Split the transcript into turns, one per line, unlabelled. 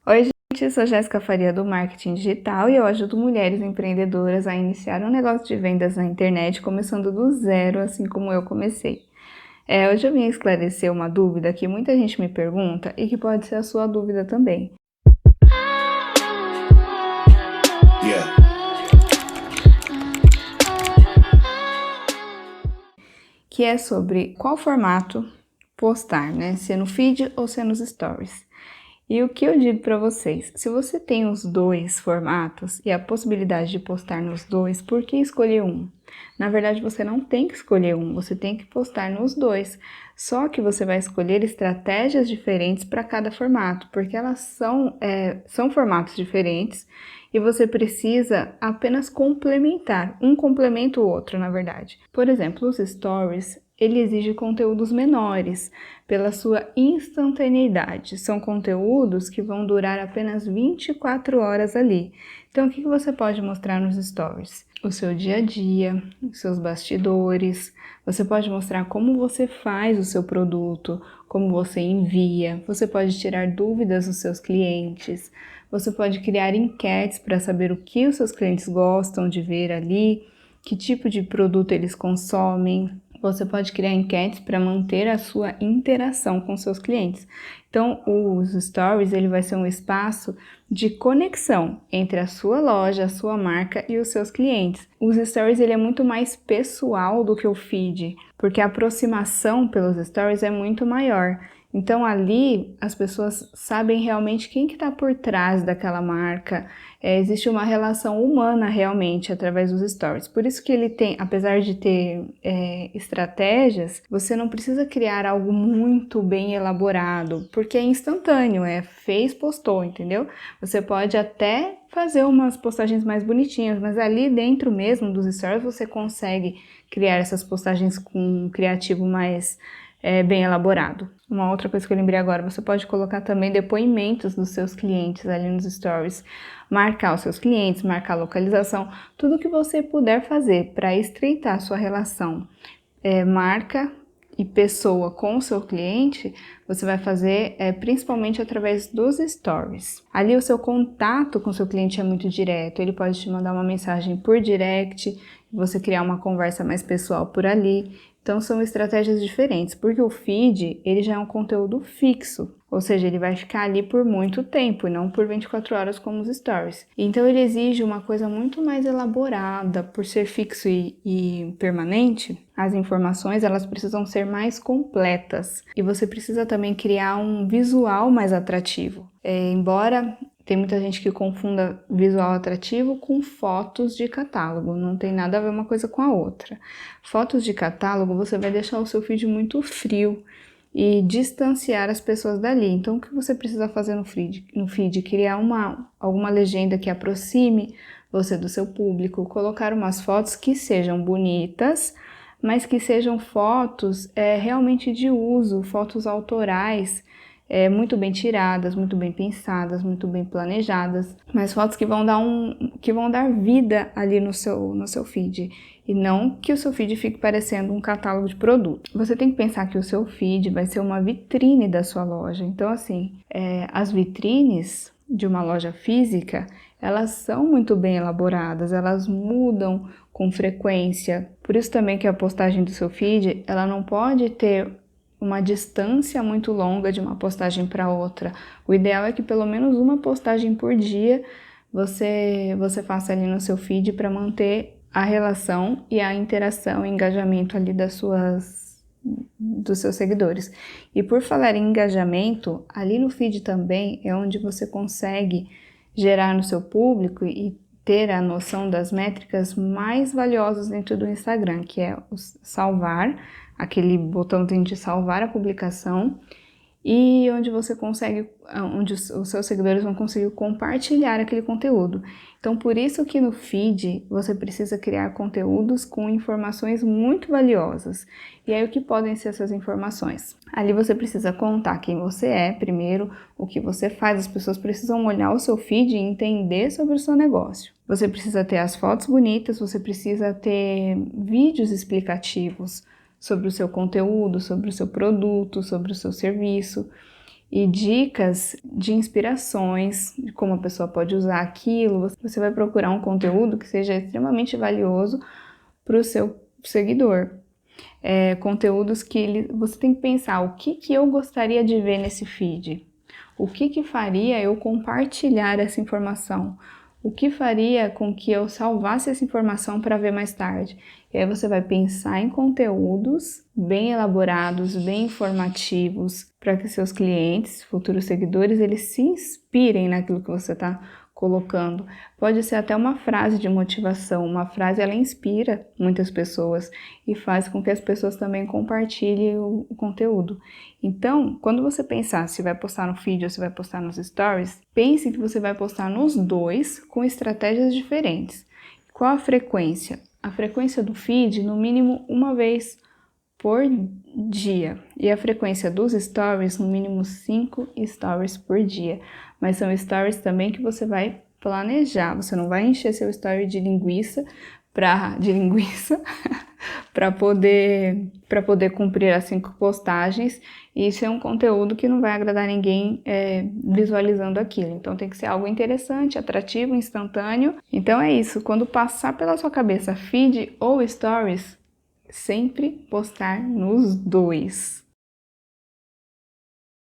Oi, gente, eu sou Jéssica Faria do Marketing Digital e eu ajudo mulheres empreendedoras a iniciar um negócio de vendas na internet, começando do zero, assim como eu comecei. Hoje eu vim esclarecer uma dúvida que muita gente me pergunta e que pode ser a sua dúvida também. Que é sobre qual formato postar, né? Se é no feed ou se é nos stories. E o que eu digo para vocês, se você tem os dois formatos e a possibilidade de postar nos dois, por que escolher um? Na verdade, você não tem que escolher um, você tem que postar nos dois. Só que você vai escolher estratégias diferentes para cada formato, porque elas são formatos diferentes e você precisa apenas complementar. Um complementa o outro, na verdade. Por exemplo, os stories, ele exige conteúdos menores pela sua instantaneidade. São conteúdos que vão durar apenas 24 horas ali. Então, o que você pode mostrar nos stories? O seu dia a dia, os seus bastidores. Você pode mostrar como você faz o seu produto, como você envia. Você pode tirar dúvidas dos seus clientes. Você pode criar enquetes para saber o que os seus clientes gostam de ver ali, que tipo de produto eles consomem. Você pode criar enquetes para manter a sua interação com seus clientes. Então, os stories, ele vai ser um espaço de conexão entre a sua loja, a sua marca e os seus clientes. Os stories, ele é muito mais pessoal do que o feed, porque a aproximação pelos stories é muito maior. Então, ali, as pessoas sabem realmente quem que está por trás daquela marca. Existe uma relação humana realmente através dos stories. Por isso que ele tem, apesar de ter estratégias, você não precisa criar algo muito bem elaborado, porque é instantâneo, fez, postou, entendeu? Você pode até fazer umas postagens mais bonitinhas, mas ali dentro mesmo dos stories você consegue criar essas postagens com um criativo mais bem elaborado. Uma outra coisa que eu lembrei agora, você pode colocar também depoimentos dos seus clientes ali nos stories, marcar os seus clientes, marcar a localização, tudo que você puder fazer para estreitar a sua relação marca e pessoa com o seu cliente, você vai fazer principalmente através dos stories. Ali o seu contato com o seu cliente é muito direto, ele pode te mandar uma mensagem por direct, você criar uma conversa mais pessoal por ali. Então são estratégias diferentes, porque o feed, ele já é um conteúdo fixo, ou seja, ele vai ficar ali por muito tempo e não por 24 horas como os stories. Então ele exige uma coisa muito mais elaborada, por ser fixo e permanente, as informações elas precisam ser mais completas e você precisa também criar um visual mais atrativo. Embora tem muita gente que confunda visual atrativo com fotos de catálogo, não tem nada a ver uma coisa com a outra. Fotos de catálogo você vai deixar o seu feed muito frio e distanciar as pessoas dali. Então, o que você precisa fazer no feed? Criar alguma legenda que aproxime você do seu público, colocar umas fotos que sejam bonitas, mas que sejam fotos realmente de uso, fotos autorais, muito bem tiradas, muito bem pensadas, muito bem planejadas, mas fotos que vão dar vida ali no seu feed. E não que o seu feed fique parecendo um catálogo de produto. Você tem que pensar que o seu feed vai ser uma vitrine da sua loja. Então, assim, as vitrines de uma loja física, elas são muito bem elaboradas, elas mudam com frequência. Por isso também que a postagem do seu feed, ela não pode ter uma distância muito longa de uma postagem para outra. O ideal é que pelo menos uma postagem por dia você faça ali no seu feed para manter a relação e a interação e engajamento ali dos seus seguidores. E por falar em engajamento, ali no feed também é onde você consegue gerar no seu público e ter a noção das métricas mais valiosas dentro do Instagram, que é o salvar, aquele botãozinho de salvar a publicação, e onde os seus seguidores vão conseguir compartilhar aquele conteúdo. Então, por isso que no feed você precisa criar conteúdos com informações muito valiosas. E aí, o que podem ser essas informações? Ali você precisa contar quem você é, primeiro, o que você faz. As pessoas precisam olhar o seu feed e entender sobre o seu negócio. Você precisa ter as fotos bonitas, você precisa ter vídeos explicativos sobre o seu conteúdo, sobre o seu produto, sobre o seu serviço. e dicas de inspirações, de como a pessoa pode usar aquilo. Você vai procurar um conteúdo que seja extremamente valioso para o seu seguidor. Conteúdos que você tem que pensar, o que eu gostaria de ver nesse feed? O que faria eu compartilhar essa informação? O que faria com que eu salvasse essa informação para ver mais tarde? E aí você vai pensar em conteúdos bem elaborados, bem informativos, para que seus clientes, futuros seguidores, eles se inspirem naquilo que você está colocando. Pode ser até uma frase de motivação. Uma frase, ela inspira muitas pessoas e faz com que as pessoas também compartilhem o conteúdo. Então, quando você pensar se vai postar no feed ou se vai postar nos stories, pense que você vai postar nos dois com estratégias diferentes. Qual a frequência? A frequência do feed, no mínimo uma vez por dia. E a frequência dos stories, no mínimo 5 stories por dia. Mas são stories também que você vai planejar. Você não vai encher seu story de linguiça para poder cumprir as 5 postagens. E isso é um conteúdo que não vai agradar ninguém visualizando aquilo. Então tem que ser algo interessante, atrativo, instantâneo. Então é isso. Quando passar pela sua cabeça feed ou stories, sempre postar nos dois.